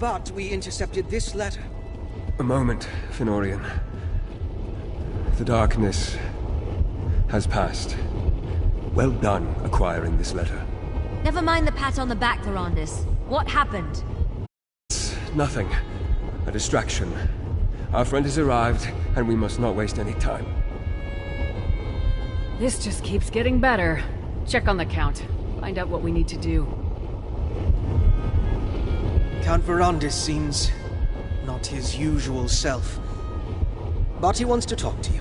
But we intercepted this letter. A moment, Fenorian. The darkness has passed. Well done acquiring this letter. Never mind the pat on the back, Thorondis. What happened? It's nothing. A distraction. Our friend has arrived, and we must not waste any time. This just keeps getting better. Check on the Count. Find out what we need to do. Count Verandis seems not his usual self. But he wants to talk to you.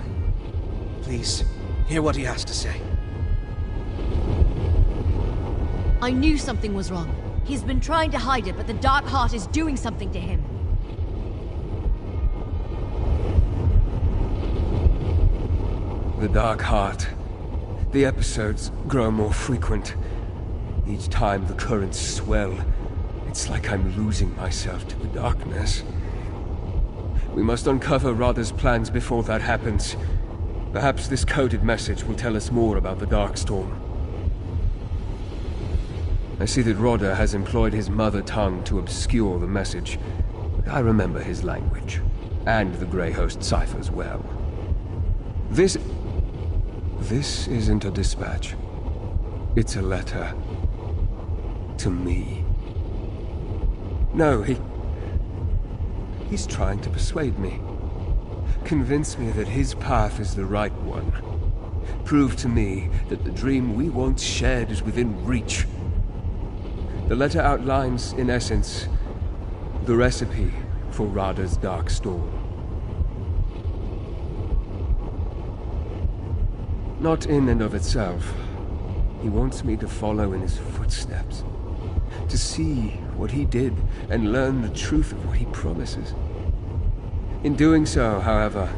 Please, hear what he has to say. I knew something was wrong. He's been trying to hide it, but the Dark Heart is doing something to him. The Dark Heart. The episodes grow more frequent. Each time the currents swell, it's like I'm losing myself to the darkness. We must uncover Radha's plans before that happens. Perhaps this coded message will tell us more about the Darkstorm. I see that Rodda has employed his mother tongue to obscure the message, but I remember his language, and the Grey Host ciphers well. This isn't a dispatch. It's a letter. To me. No, he's trying to persuade me. Convince me that his path is the right one. Prove to me that the dream we once shared is within reach. The letter outlines, in essence, the recipe for Radha's Darkstorm. Not in and of itself. He wants me to follow in his footsteps. To see what he did and learn the truth of what he promises. In doing so, however,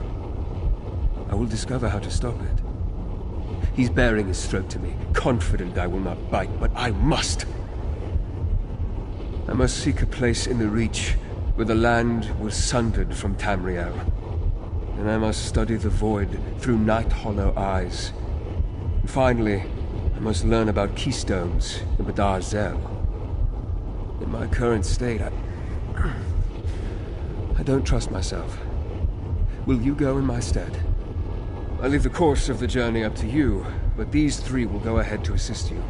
I will discover how to stop it. He's baring his throat to me, confident I will not bite, but I must! I must seek a place in the Reach where the land was sundered from Tamriel. And I must study the Void through Night Hollow eyes. And finally, I must learn about keystones in Badar Zel. In my current state, I don't trust myself. Will you go in my stead? I leave the course of the journey up to you, but these three will go ahead to assist you.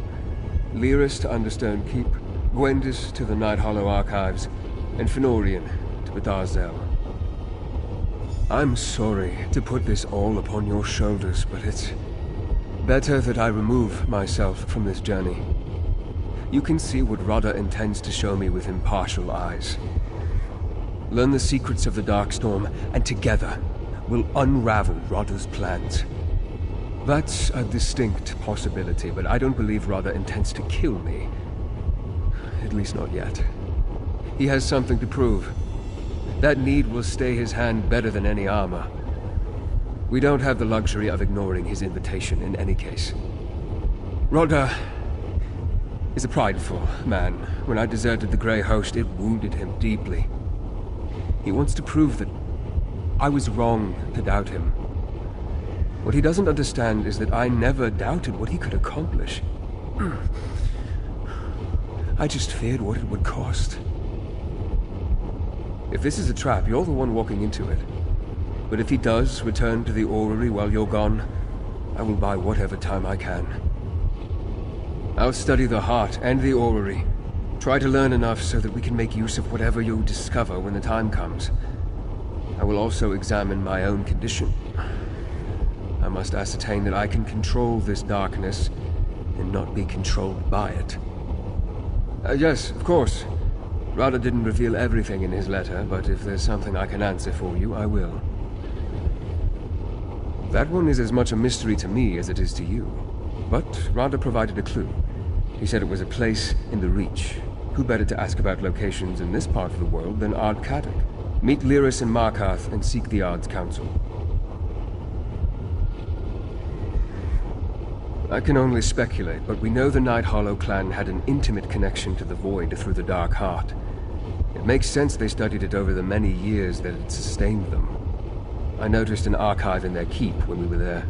Lyris to Understone Keep, Gwendis to the Night Hollow Archives, and Fenorian to Badar Zel. I'm sorry to put this all upon your shoulders, but it's better that I remove myself from this journey. You can see what Radha intends to show me with impartial eyes. Learn the secrets of the Darkstorm, and together we'll unravel Radha's plans. That's a distinct possibility, but I don't believe Radha intends to kill me. At least not yet. He has something to prove. That need will stay his hand better than any armor. We don't have the luxury of ignoring his invitation in any case. Radha is a prideful man. When I deserted the Grey Host, it wounded him deeply. He wants to prove that I was wrong to doubt him. What he doesn't understand is that I never doubted what he could accomplish. I just feared what it would cost. If this is a trap, you're the one walking into it. But if he does return to the orrery while you're gone, I will buy whatever time I can. I'll study the heart and the orrery. Try to learn enough so that we can make use of whatever you discover when the time comes. I will also examine my own condition. I must ascertain that I can control this darkness and not be controlled by it. Yes, of course. Radha didn't reveal everything in his letter, but if there's something I can answer for you, I will. That one is as much a mystery to me as it is to you. But Radha provided a clue. He said it was a place in the Reach. Who better to ask about locations in this part of the world than Ard Kadok? Meet Lyris in Markarth and seek the Ard's counsel. I can only speculate, but we know the Night Hollow clan had an intimate connection to the Void through the Dark Heart. It makes sense they studied it over the many years that it sustained them. I noticed an archive in their keep when we were there.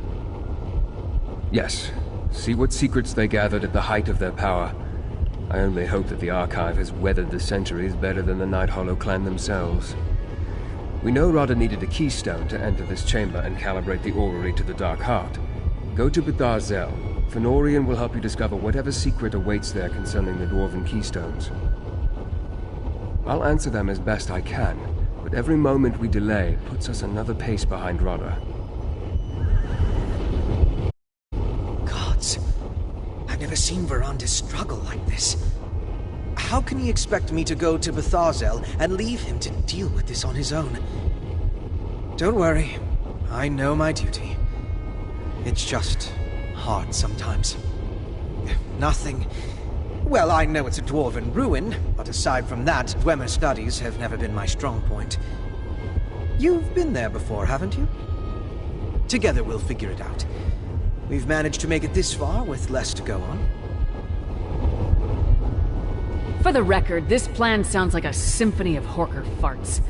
Yes, see what secrets they gathered at the height of their power. I only hope that the Archive has weathered the centuries better than the Night Hollow clan themselves. We know Radha needed a keystone to enter this chamber and calibrate the orrery to the Dark Heart. Go to Bethar Zel. Fenorian will help you discover whatever secret awaits there concerning the Dwarven keystones. I'll answer them as best I can, but every moment we delay puts us another pace behind Radha. Gods, I've never seen Verandis struggle like this. How can he expect me to go to Bethar Zel and leave him to deal with this on his own? Don't worry, I know my duty. It's just hard sometimes. Nothing. Well, I know it's a dwarven ruin, but aside from that, Dwemer studies have never been my strong point. You've been there before, haven't you? Together we'll figure it out. We've managed to make it this far with less to go on. For the record, this plan sounds like a symphony of Horker farts.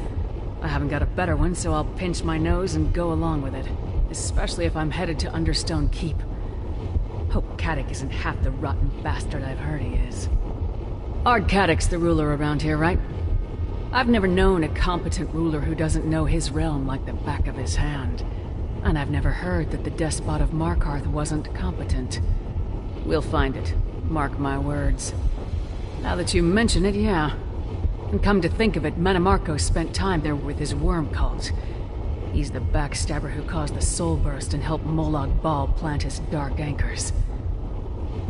I haven't got a better one, so I'll pinch my nose and go along with it. Especially if I'm headed to Understone Keep. Hope Caddoc isn't half the rotten bastard I've heard he is. Ard Caddoc's the ruler around here, right? I've never known a competent ruler who doesn't know his realm like the back of his hand. And I've never heard that the despot of Markarth wasn't competent. We'll find it. Mark my words. Now that you mention it, yeah. And come to think of it, Manamarco spent time there with his worm cult. He's the backstabber who caused the Soul Burst and helped Molag Bal plant his dark anchors.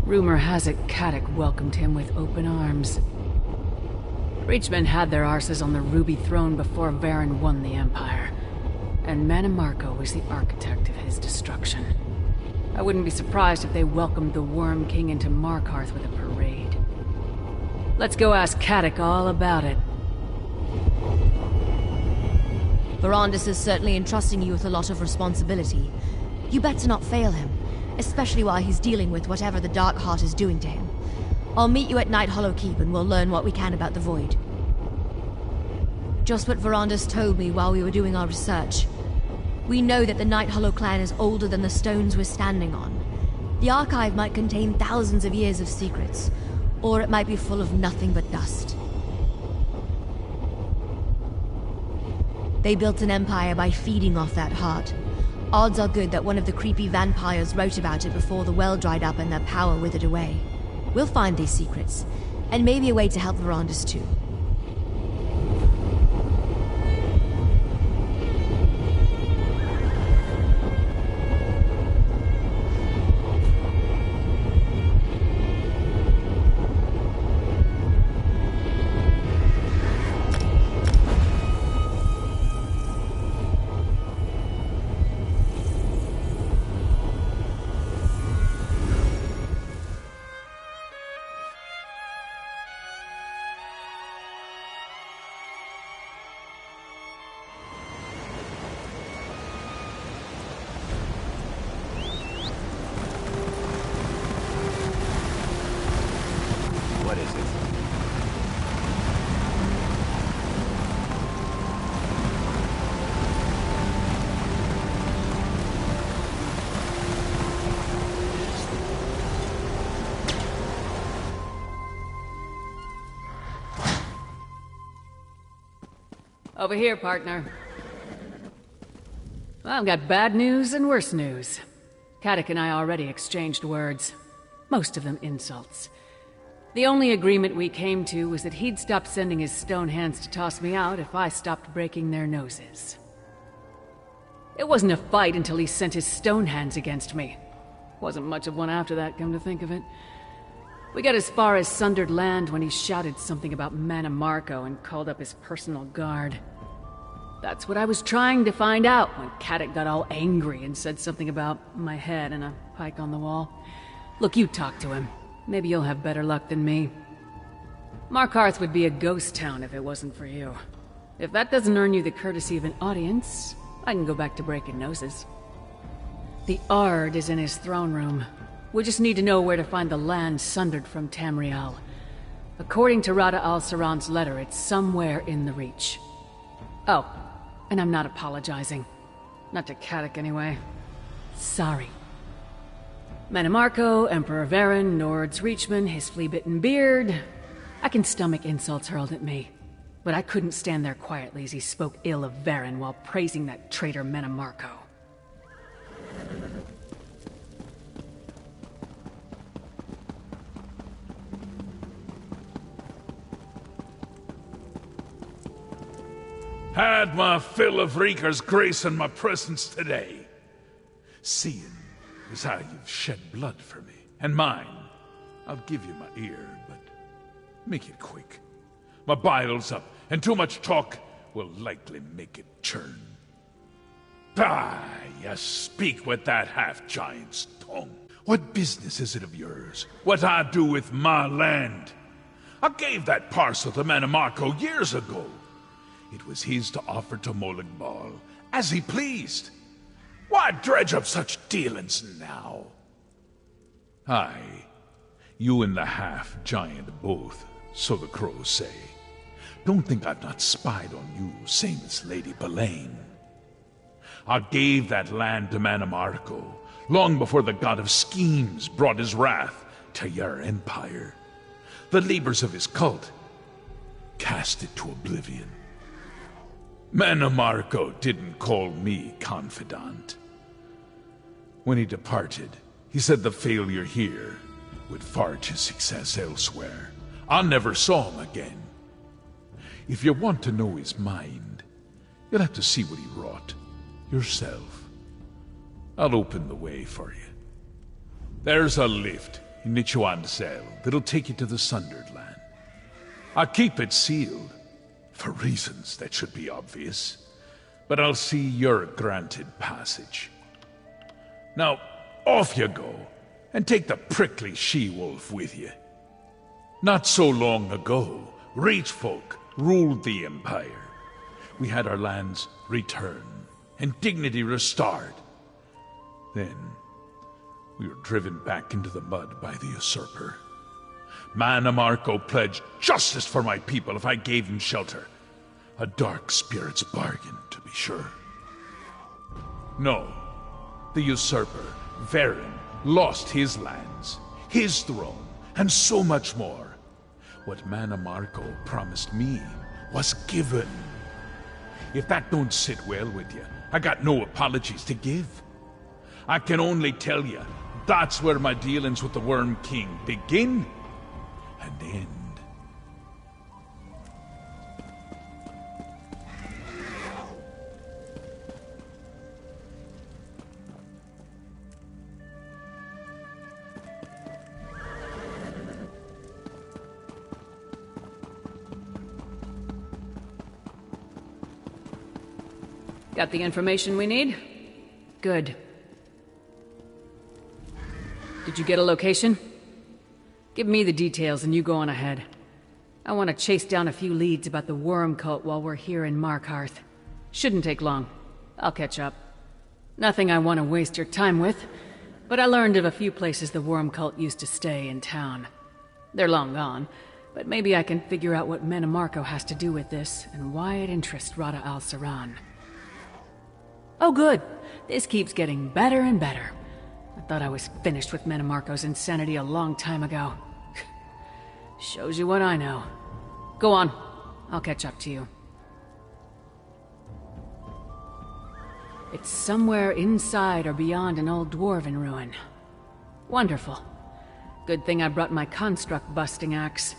Rumor has it Caddoc welcomed him with open arms. Reachmen had their arses on the Ruby Throne before Varen won the Empire. And Manamarco was the architect of his destruction. I wouldn't be surprised if they welcomed the Worm King into Markarth with a parade. Let's go ask Caddoc all about it. Verandis is certainly entrusting you with a lot of responsibility. You better not fail him, especially while he's dealing with whatever the Dark Heart is doing to him. I'll meet you at Night Hollow Keep and we'll learn what we can about the Void. Just what Verandis told me while we were doing our research. We know that the Night Hollow clan is older than the stones we're standing on. The Archive might contain thousands of years of secrets, or it might be full of nothing but dust. They built an empire by feeding off that heart. Odds are good that one of the creepy vampires wrote about it before the well dried up and their power withered away. We'll find these secrets, and maybe a way to help Verandis too. What is it? Over here, partner. Well, I've got bad news and worse news. Caddoc and I already exchanged words. Most of them insults. The only agreement we came to was that he'd stop sending his stone hands to toss me out if I stopped breaking their noses. It wasn't a fight until he sent his stone hands against me. Wasn't much of one after that, come to think of it. We got as far as Sundered Land when he shouted something about Manamarco and called up his personal guard. That's what I was trying to find out when Caddoc got all angry and said something about my head and a pike on the wall. Look, you talk to him. Maybe you'll have better luck than me. Markarth would be a ghost town if it wasn't for you. If that doesn't earn you the courtesy of an audience, I can go back to breaking noses. The Ard is in his throne room. We just need to know where to find the land sundered from Tamriel. According to Rada al-Saran's letter, it's somewhere in the Reach. Oh, and I'm not apologizing. Not to Caddoc, anyway. Sorry. Manamarco, Emperor Varen, Nord's Reachman, his flea-bitten beard. I can stomach insults hurled at me, but I couldn't stand there quietly as he spoke ill of Varen while praising that traitor Manamarco. Had my fill of Reeker's grace in my presence today. Seeing is how you've shed blood for me. And mine, I'll give you my ear, but make it quick. My bile's up, and too much talk will likely make it churn. Ah, you speak with that half-giant's tongue. What business is it of yours? What I do with my land? I gave that parcel to Manamarco years ago. It was his to offer to Molag Bal, as he pleased. Why dredge up such dealings now? Aye, you and the half-giant both, so the crows say. Don't think I've not spied on you, same as Lady Belaine. I gave that land to Manamarco, long before the god of schemes brought his wrath to your empire. The labors of his cult cast it to oblivion. Manamarco didn't call me confidant. When he departed, he said the failure here would forge his success elsewhere. I never saw him again. If you want to know his mind, you'll have to see what he wrought yourself. I'll open the way for you. There's a lift in Nichuan-Zel that'll take you to the Sundered Land. I keep it sealed, for reasons that should be obvious, but I'll see you're granted passage. Now, off you go, and take the prickly she-wolf with you. Not so long ago, Reach folk ruled the Empire. We had our lands returned, and dignity restored. Then, we were driven back into the mud by the usurper. Manamarco pledged justice for my people if I gave him shelter. A dark spirit's bargain, to be sure. No, the usurper, Varen, lost his lands, his throne, and so much more. What Manamarco promised me was given. If that don't sit well with you, I got no apologies to give. I can only tell you, that's where my dealings with the Worm King begin and end. Got the information we need? Good. Did you get a location? Give me the details and you go on ahead. I want to chase down a few leads about the Worm Cult while we're here in Markarth. Shouldn't take long. I'll catch up. Nothing I want to waste your time with, but I learned of a few places the Worm Cult used to stay in town. They're long gone, but maybe I can figure out what Manamarco has to do with this and why it interests Rada al-Saran. Oh good, this keeps getting better and better. I thought I was finished with Manamarco's insanity a long time ago. Shows you what I know. Go on, I'll catch up to you. It's somewhere inside or beyond an old dwarven ruin. Wonderful. Good thing I brought my construct busting axe.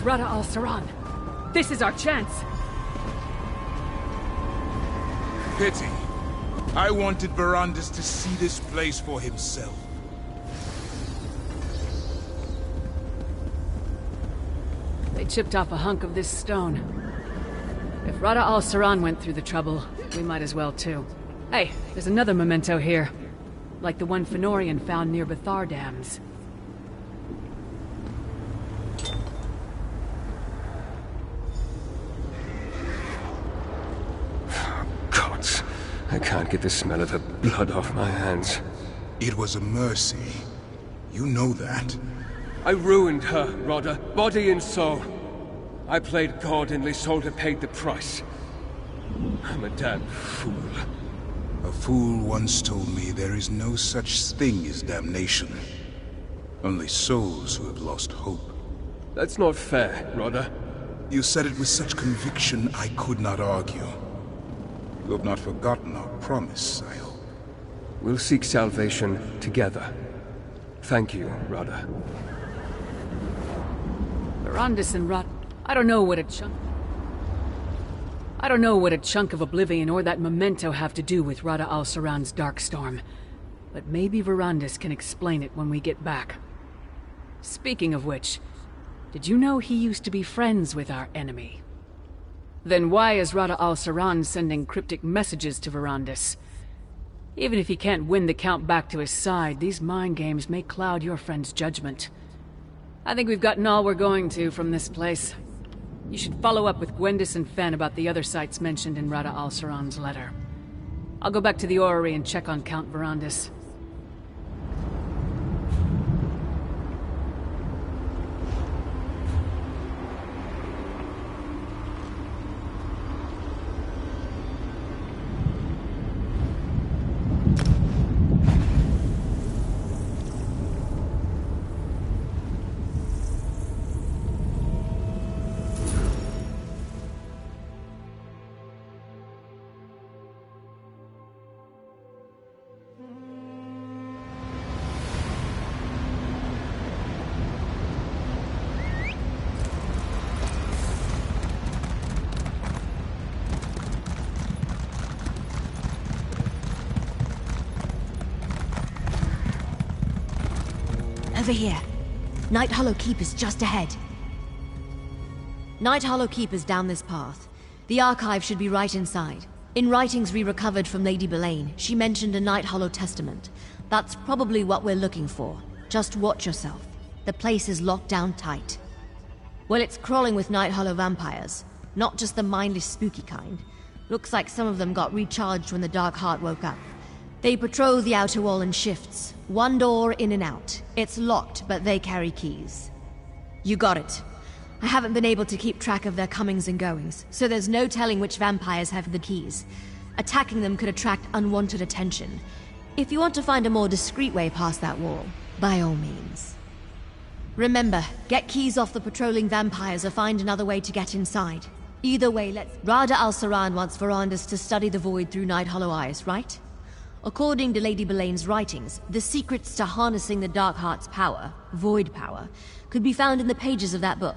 Rada al-Saran. This is our chance. Pity. I wanted Verandis to see this place for himself. They chipped off a hunk of this stone. If Rada al-Saran went through the trouble, we might as well too. Hey, there's another memento here. Like the one Fenorian found near Bethar Dams. Gods, I can't get the smell of her blood off my hands. It was a mercy. You know that. I ruined her, Rodder, body and soul. I played God and Lysolda paid the price. I'm a damn fool. A fool once told me there is no such thing as damnation. Only souls who have lost hope. That's not fair, Rodder. You said it with such conviction I could not argue. You have not forgotten our promise, I hope. We'll seek salvation together. Thank you, Rodder. Verandis and Rot... I don't know what a chunk of oblivion or that memento have to do with Rada al-Saran's Darkstorm. But maybe Verandis can explain it when we get back. Speaking of which, did you know he used to be friends with our enemy? Then why is Rada al-Saran sending cryptic messages to Verandis? Even if he can't win the Count back to his side, these mind games may cloud your friend's judgment. I think we've gotten all we're going to from this place. You should follow up with Gwendis and Fen about the other sites mentioned in Rada al-Saran's letter. I'll go back to the orrery and check on Count Verandis. Over here. Night Hollow Keep is just ahead. Night Hollow Keep is down this path. The archive should be right inside. In writings we recovered from Lady Belaine, she mentioned a Night Hollow testament. That's probably what we're looking for. Just watch yourself. The place is locked down tight. Well, it's crawling with Night Hollow vampires. Not just the mindless, spooky kind. Looks like some of them got recharged when the Dark Heart woke up. They patrol the outer wall in shifts. One door in and out. It's locked, but they carry keys. You got it. I haven't been able to keep track of their comings and goings, so there's no telling which vampires have the keys. Attacking them could attract unwanted attention. If you want to find a more discreet way past that wall, by all means. Remember, get keys off the patrolling vampires or find another way to get inside. Either way, Rada al-Saran wants Verandis to study the void through Night Hollow eyes, right? According to Lady Belaine's writings, the secrets to harnessing the Darkheart's power, void power, could be found in the pages of that book.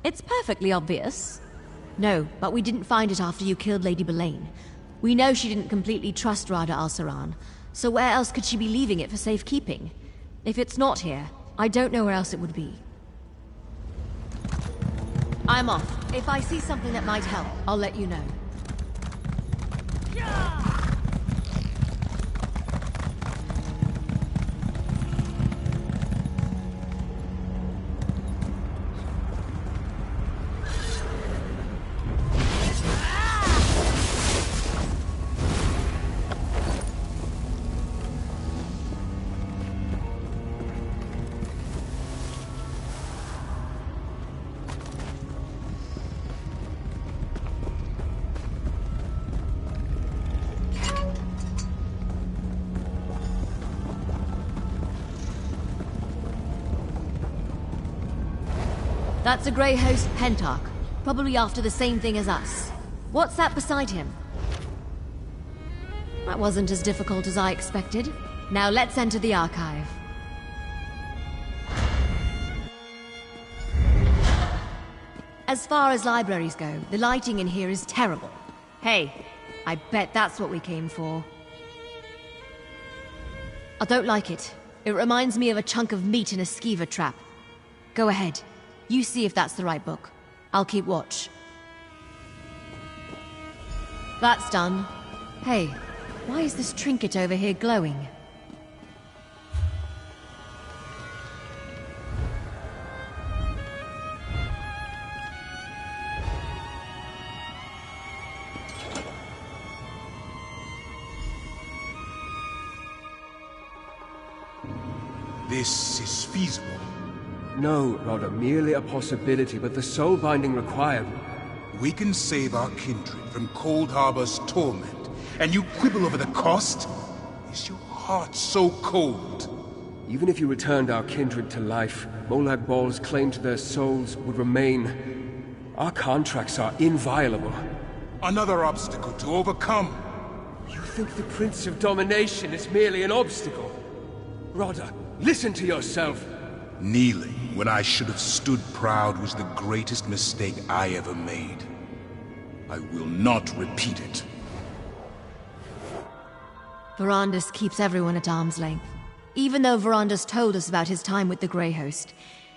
It's perfectly obvious. No, but we didn't find it after you killed Lady Belaine. We know she didn't completely trust Rada al-Saran, so where else could she be leaving it for safekeeping? If it's not here, I don't know where else it would be. I'm off. If I see something that might help, I'll let you know. That's a Grey Host Pentarch, probably after the same thing as us. What's that beside him? That wasn't as difficult as I expected. Now let's enter the archive. As far as libraries go, the lighting in here is terrible. Hey, I bet that's what we came for. I don't like it. It reminds me of a chunk of meat in a skeever trap. Go ahead. You see if that's the right book. I'll keep watch. That's done. Hey, why is this trinket over here glowing? This is feasible. No, Rodder, merely a possibility, but the soul binding required. We can save our kindred from Cold Harbor's torment, and you quibble over the cost? Is your heart so cold? Even if you returned our kindred to life, Molag Bal's claim to their souls would remain. Our contracts are inviolable. Another obstacle to overcome. You think the Prince of Domination is merely an obstacle? Rodder, listen to yourself. Kneeling when I should have stood proud was the greatest mistake I ever made. I will not repeat it. Verandus keeps everyone at arm's length. Even though Verandus told us about his time with the Grey Host,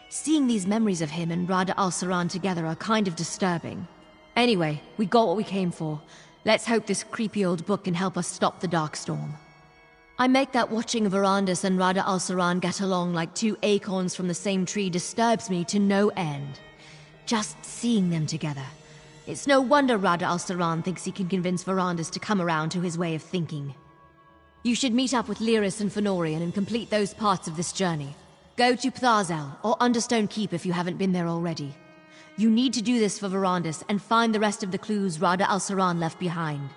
seeing these memories of him and Rada al-Saran together are kind of disturbing. Anyway, we got what we came for. Let's hope this creepy old book can help us stop the Darkstorm. I make that watching Verandus and Rada al-Saran get along like two acorns from the same tree disturbs me to no end. Just seeing them together. It's no wonder Rada al-Saran thinks he can convince Verandus to come around to his way of thinking. You should meet up with Lyris and Fenorian and complete those parts of this journey. Go to Ptharzel or Understone Keep if you haven't been there already. You need to do this for Verandus and find the rest of the clues Rada al-Saran left behind.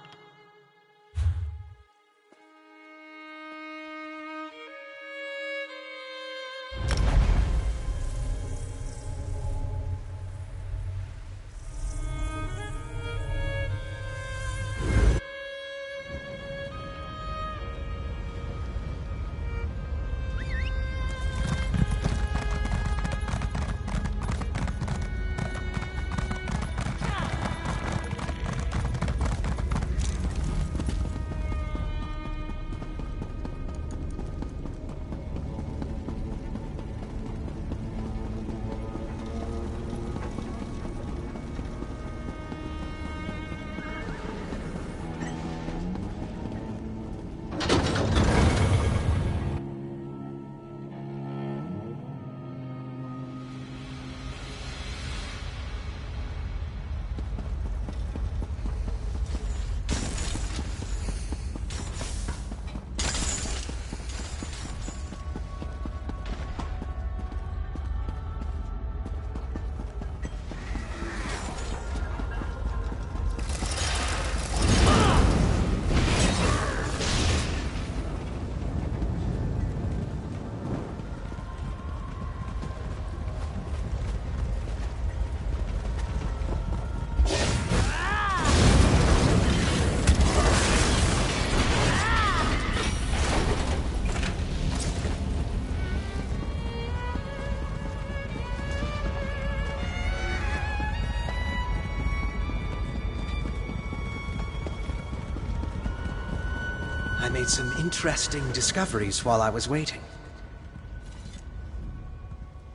I made some interesting discoveries while I was waiting.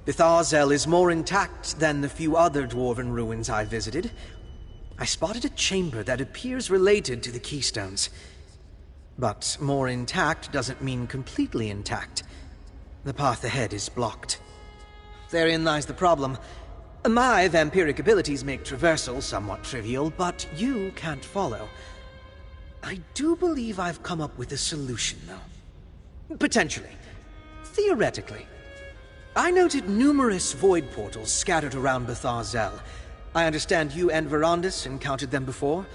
Ptharzel is more intact than the few other dwarven ruins I visited. I spotted a chamber that appears related to the Keystones. But more intact doesn't mean completely intact. The path ahead is blocked. Therein lies the problem. My vampiric abilities make traversal somewhat trivial, but you can't follow. I do believe I've come up with a solution, though. Potentially. Theoretically. I noted numerous void portals scattered around Ptharzel. I understand you and Verandus encountered them before.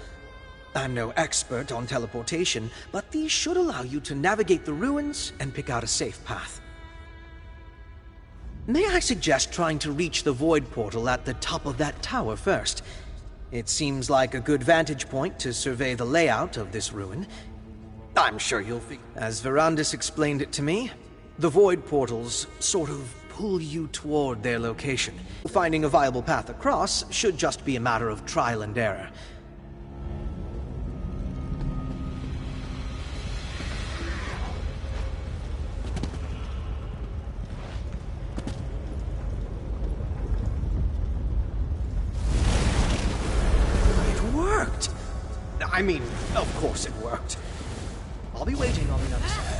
I'm no expert on teleportation, but these should allow you to navigate the ruins and pick out a safe path. May I suggest trying to reach the void portal at the top of that tower first? It seems like a good vantage point to survey the layout of this ruin. I'm sure you'll As Verandus explained it to me, the void portals sort of pull you toward their location. Finding a viable path across should just be a matter of trial and error. It worked! I mean, of course it worked. I'll be waiting on the other side.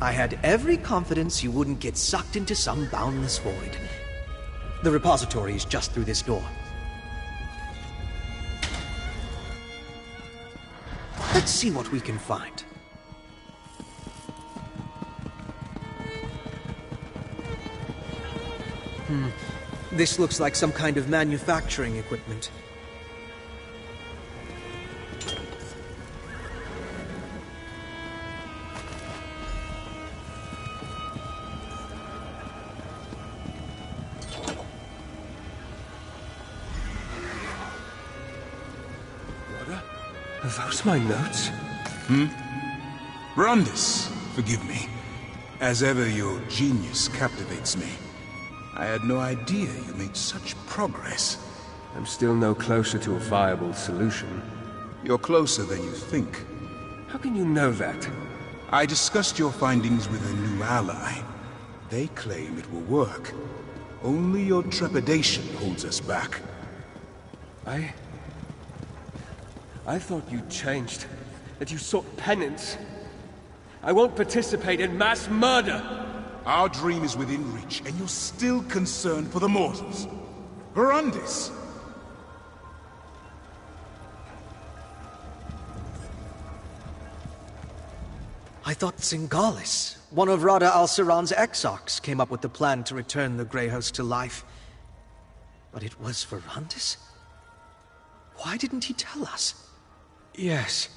I had every confidence you wouldn't get sucked into some boundless void. The repository is just through this door. Let's see what we can find. This looks like some kind of manufacturing equipment. Are those my notes? Brandis, forgive me. As ever, your genius captivates me. I had no idea you made such progress. I'm still no closer to a viable solution. You're closer than you think. How can you know that? I discussed your findings with a new ally. They claim it will work. Only your trepidation holds us back. I thought you changed. That you sought penance. I won't participate in mass murder! Our dream is within reach, and you're still concerned for the mortals. Brandis! I thought Singalis, one of Rada al-Saran's exarchs, came up with the plan to return the Grey Host to life. But it was Verandis? Why didn't he tell us? Yes.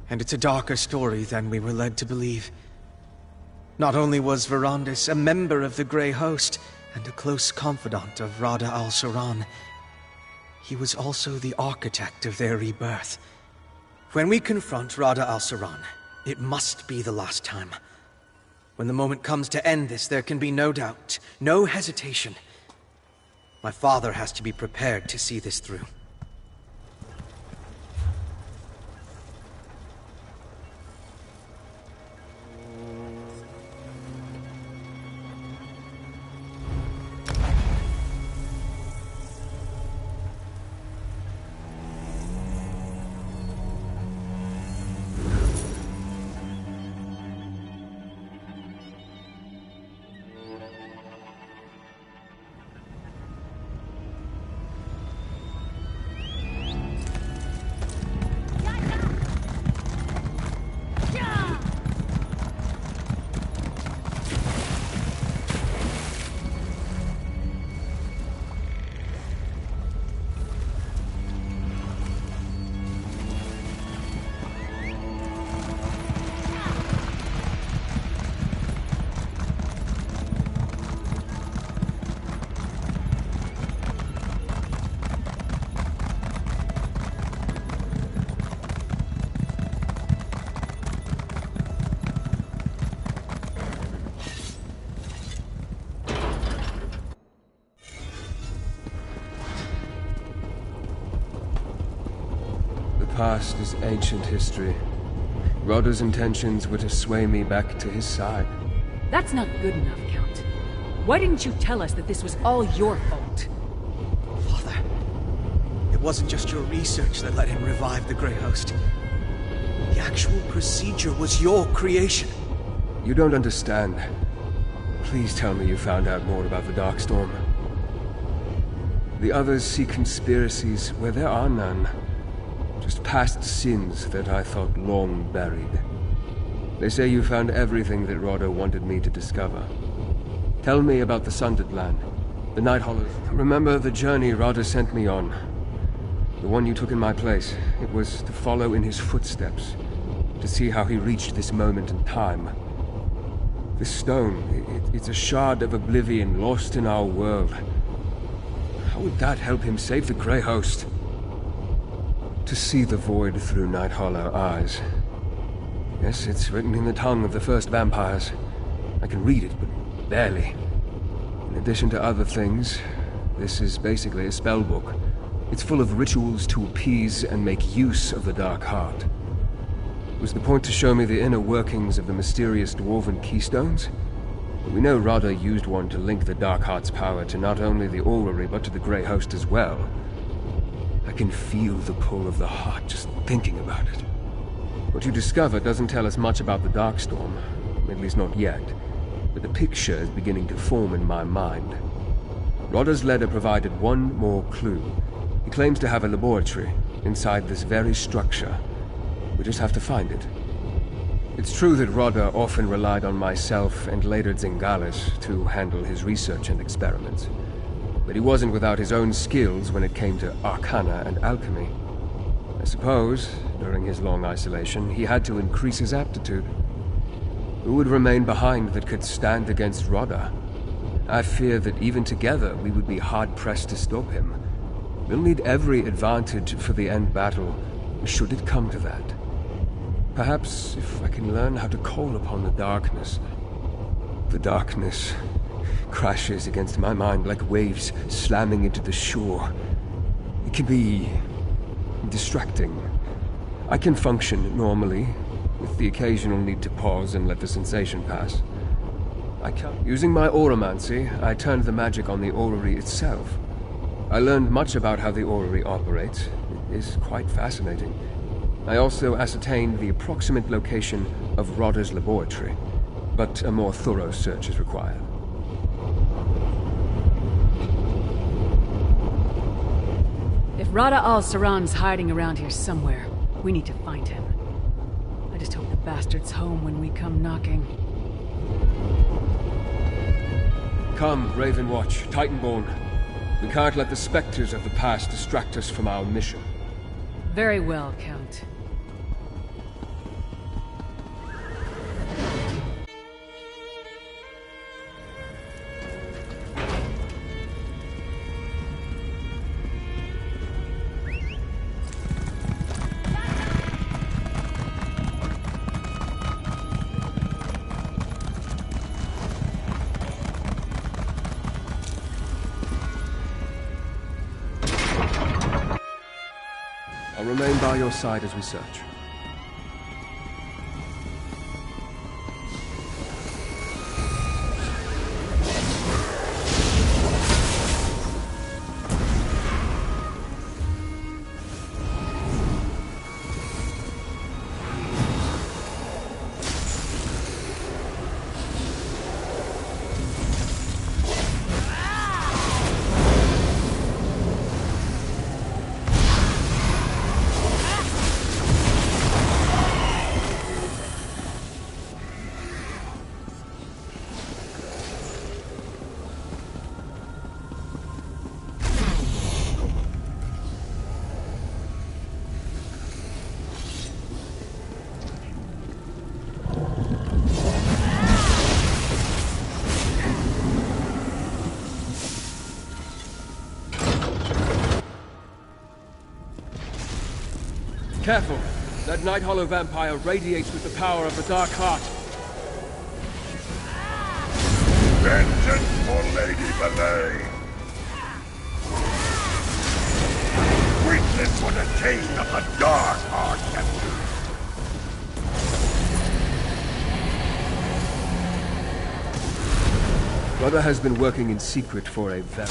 And it's a darker story than we were led to believe. Not only was Verandis a member of the Grey Host and a close confidant of Rada al-Saran, he was also the architect of their rebirth. When we confront Rada al-Saran, it must be the last time. When the moment comes to end this, there can be no doubt, no hesitation. My father has to be prepared to see this through. The past is ancient history. Rada's intentions were to sway me back to his side. That's not good enough, Count. Why didn't you tell us that this was all your fault? Father, it wasn't just your research that let him revive the Grey Host. The actual procedure was your creation. You don't understand. Please tell me you found out more about the Darkstorm. The others see conspiracies where there are none. Just past sins that I thought long buried. They say you found everything that Rada wanted me to discover. Tell me about the Sundered Land, the Night Hollows. Remember the journey Rada sent me on? The one you took in my place. It was to follow in his footsteps, to see how he reached this moment in time. This stone, it's a shard of oblivion lost in our world. How would that help him save the Grey Host? To see the void through Night Hollow eyes. Yes, it's written in the tongue of the first vampires. I can read it, but barely. In addition to other things, this is basically a spell book. It's full of rituals to appease and make use of the Dark Heart. Was the point to show me the inner workings of the mysterious dwarven keystones? We know Rada used one to link the Dark Heart's power to not only the orrery, but to the Grey Host as well. I can feel the pull of the heart just thinking about it. What you discover doesn't tell us much about the Darkstorm, at least not yet, but the picture is beginning to form in my mind. Rada's letter provided one more clue. He claims to have a laboratory inside this very structure. We just have to find it. It's true that Rada often relied on myself and later Zingalis to handle his research and experiments. But he wasn't without his own skills when it came to arcana and alchemy. I suppose, during his long isolation, he had to increase his aptitude. Who would remain behind that could stand against Rada? I fear that even together we would be hard-pressed to stop him. We'll need every advantage for the end battle, should it come to that. Perhaps if I can learn how to call upon the darkness. The darkness crashes against my mind like waves slamming into the shore. It can be distracting. I can function normally, with the occasional need to pause and let the sensation pass. Using my auramancy, I turned the magic on the orrery itself. I learned much about how the orrery operates. It is quite fascinating. I also ascertained the approximate location of Rodder's laboratory, but a more thorough search is required. If Radha al-Saran's hiding around here somewhere, we need to find him. I just hope the bastard's home when we come knocking. Come, Ravenwatch, Titanborn. We can't let the specters of the past distract us from our mission. Very well, Count. I'll remain by your side as we search. Careful! That Night Hollow vampire radiates with the power of the Dark Heart. Vengeance for Lady Belay! Weakness for the taste of the Dark Heart, Captain! Brother has been working in secret for a very...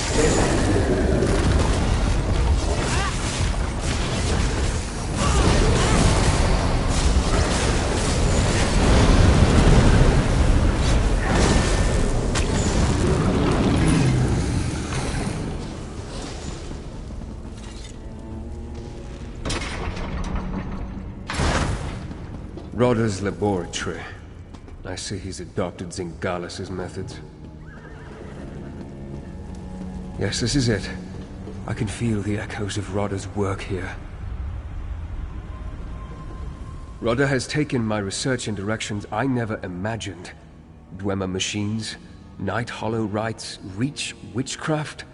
Rodder's laboratory. I see he's adopted Zingalis's methods. Yes, this is it. I can feel the echoes of Rodder's work here. Rodder has taken my research in directions I never imagined. Dwemer machines, Night Hollow rites, Reach witchcraft,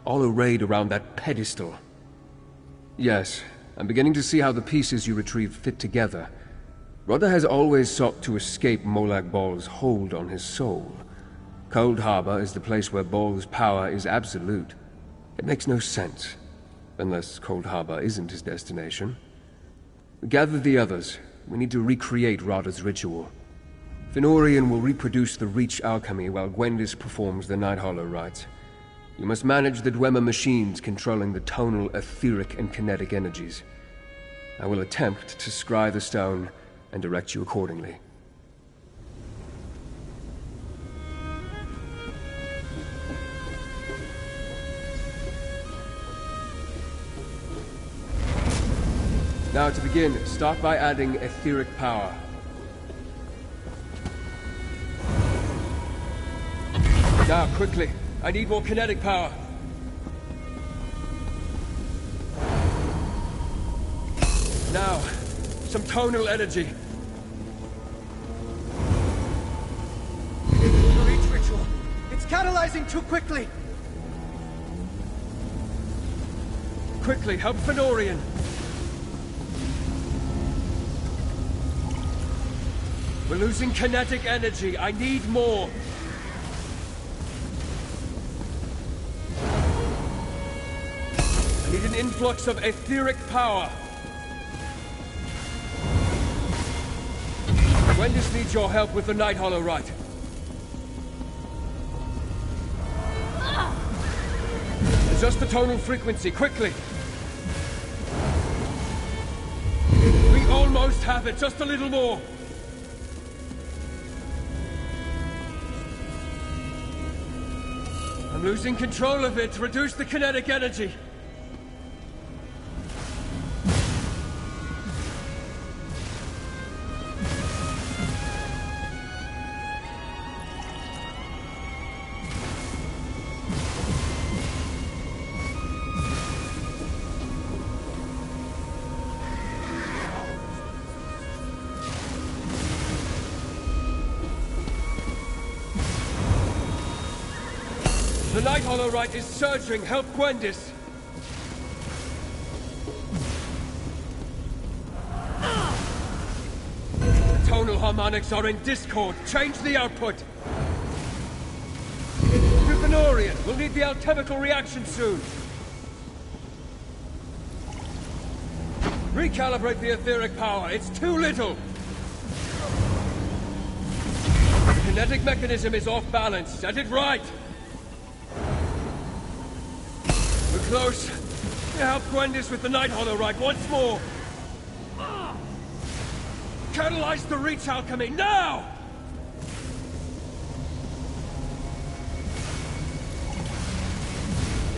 all arrayed around that pedestal. Yes, I'm beginning to see how the pieces you retrieved fit together. Rodder has always sought to escape Molag Bal's hold on his soul. Cold Harbor is the place where Bal's power is absolute. It makes no sense, unless Cold Harbor isn't his destination. Gather the others. We need to recreate Rodder's ritual. Fenorian will reproduce the Reach alchemy while Gwendis performs the Night Hollow rites. You must manage the Dwemer machines controlling the tonal, etheric, and kinetic energies. I will attempt to scry the stone and direct you accordingly. Now to begin, start by adding etheric power. Now, quickly, I need more kinetic power. Now, some tonal energy. The Reach ritual. It's catalyzing too quickly. Quickly, help Fenorian. We're losing kinetic energy. I need more. I need an influx of etheric power. Gwendis needs your help with the Night Hollow Rite. Adjust the tonal frequency, quickly. We almost have it, just a little more. I'm losing control of it. Reduce the kinetic energy. The Night Hollow Rite is surging. Help Gwendis. The tonal harmonics are in discord. Change the output. Buchanorian, we'll need the alchemical reaction soon. Recalibrate the etheric power. It's too little. The kinetic mechanism is off balance. Set it right. Close. Help Gwendis with the Night Hollow Rite once more. Catalyze the Reach alchemy now!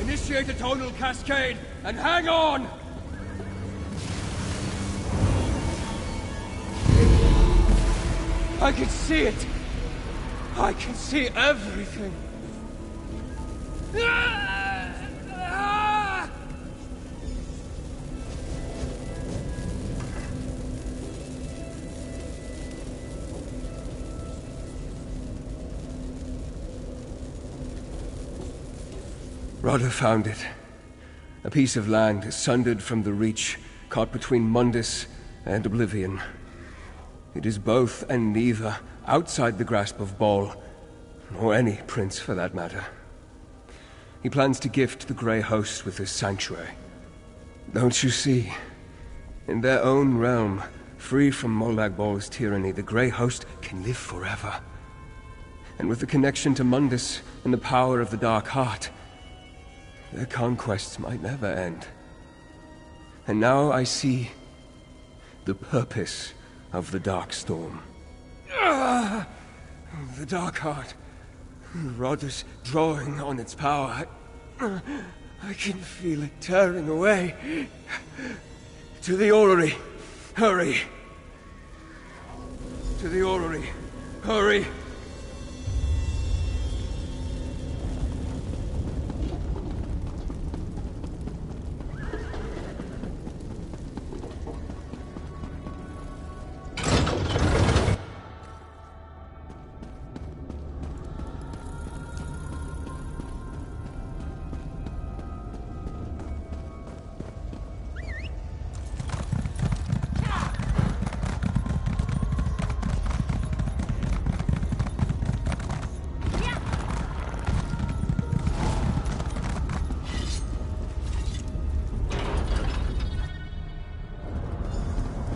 Initiate a tonal cascade and hang on! I can see it! I can see everything! Rodder found it. A piece of land sundered from the Reach, caught between Mundus and Oblivion. It is both and neither, outside the grasp of Bhaal, or any prince for that matter. He plans to gift the Grey Host with his sanctuary. Don't you see? In their own realm, free from Molag Baal's tyranny, the Grey Host can live forever. And with the connection to Mundus and the power of the Dark Heart, their conquests might never end. And now I see the purpose of the Dark Storm. The Dark Heart. Rodder's drawing on its power. I can feel it tearing away. To the orrery. Hurry. To the orrery. Hurry.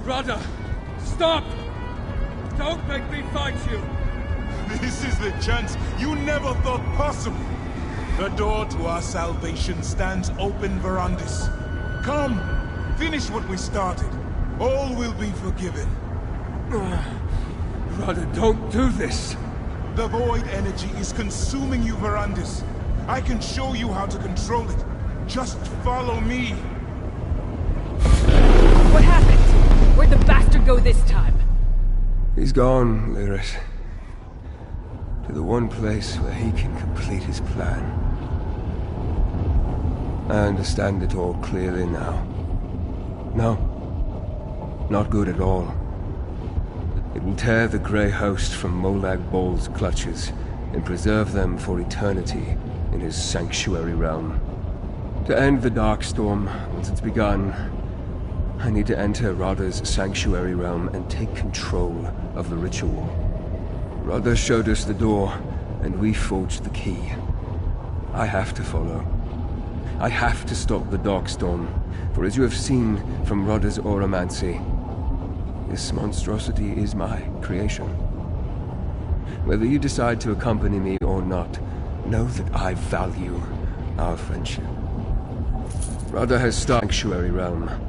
Rodder! Stop! Don't make me fight you! This is the chance you never thought possible. The door to our salvation stands open, Verandis. Come, finish what we started. All will be forgiven. Rodder, don't do this! The void energy is consuming you, Verandis. I can show you how to control it. Just follow me. What happened? Where'd the bastard go this time? He's gone, Lyris. To the one place where he can complete his plan. I understand it all clearly now. No. Not good at all. It will tear the Grey Host from Molag Baal's clutches and preserve them for eternity in his sanctuary realm. To end the Dark Storm, once it's begun, I need to enter Radha's sanctuary realm and take control of the ritual. Radha showed us the door, and we forged the key. I have to follow. I have to stop the Darkstorm, for as you have seen from Radha's auramancy, this monstrosity is my creation. Whether you decide to accompany me or not, know that I value our friendship. Radha has started Sanctuary Realm.